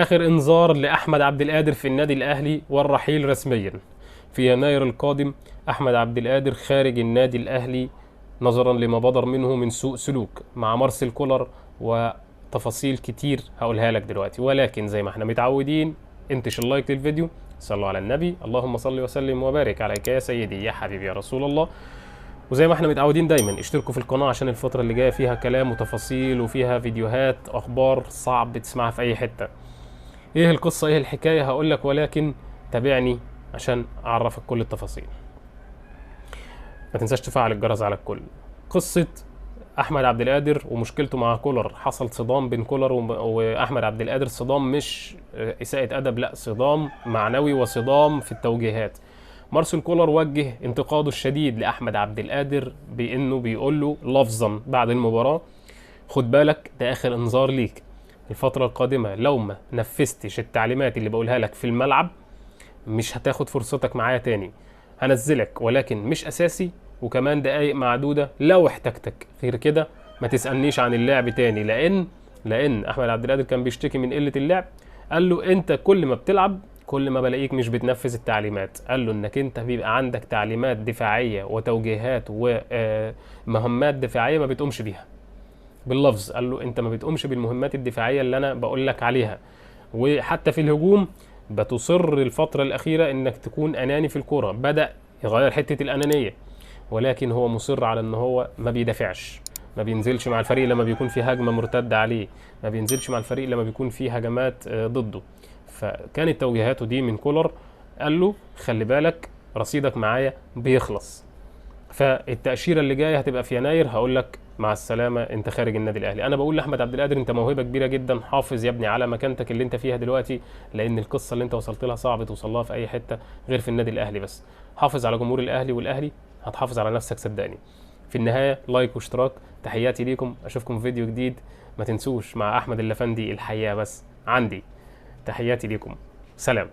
آخر إنذار لأحمد عبد القادر في النادي الأهلي والرحيل رسميا في يناير القادم. أحمد عبد القادر خارج النادي الأهلي نظرا لما بدر منه من سوء سلوك مع مارسيل كولر، وتفاصيل كتير هقولها لك دلوقتي. ولكن زي ما احنا متعودين، انتش اللايك للفيديو، صلوا على النبي، اللهم صل وسلم وبارك عليك يا سيدي يا حبيبي يا رسول الله. وزي ما احنا متعودين دايما اشتركوا في القناة عشان الفترة اللي جاية فيها كلام وتفاصيل وفيها فيديوهات أخبار صعب تسمعها في أي حتة. ايه القصة ايه الحكاية هقول لك، ولكن تابعني عشان اعرفك كل التفاصيل. ما تنساش تفعل الجرس على الكل. قصة احمد عبد القادر ومشكلته مع كولر، حصل صدام بين كولر واحمد عبد القادر، صدام مش اساءة ادب، لا صدام معنوي وصدام في التوجيهات. مارسيل كولر وجه انتقاده الشديد لاحمد عبد القادر بانه بيقول له لفظا بعد المباراة: خد بالك ده اخر انذار ليك، الفترة القادمة لو ما نفذتش التعليمات اللي بقولها لك في الملعب مش هتاخد فرصتك معايا تاني، هنزلك ولكن مش اساسي، وكمان دقايق معدودة لو احتجتك، غير كده ما تسألنيش عن اللعب تاني. لان احمد عبد القادر كان بيشتكي من قلة اللعب. قال له انت كل ما بتلعب كل ما بلاقيك مش بتنفذ التعليمات. قال له انك انت بيبقى عندك تعليمات دفاعية وتوجيهات ومهمات دفاعية ما بتقومش بيها باللفظ. قال له انت ما بتقومش بالمهمات الدفاعيه اللي انا بقول لك عليها، وحتى في الهجوم بتصر الفتره الاخيره انك تكون اناني في الكوره. بدا يغير حته الانانيه، ولكن هو مصر على ان هو ما بيدافعش، ما بينزلش مع الفريق لما بيكون في هجمه مرتده عليه، ما بينزلش مع الفريق لما بيكون في هجمات ضده. فكانت توجيهاته دي من كولر. قال له خلي بالك رصيدك معايا بيخلص، فالتأشيرة اللي جاية هتبقى في يناير، هقول لك مع السلامة انت خارج النادي الاهلي. انا بقول لاحمد عبد القادر انت موهبة كبيرة جدا، حافظ يا ابني على مكانتك اللي انت فيها دلوقتي، لان القصة اللي انت وصلت لها صعب توصل لها في اي حتة غير في النادي الاهلي. بس حافظ على جمهور الاهلي، والاهلي هتحافظ على نفسك صدقني. في النهاية لايك واشتراك، تحياتي ليكم، اشوفكم في فيديو جديد. ما تنسوش مع احمد اللفندي الحقيقة بس عندي. تحياتي ليكم، سلام.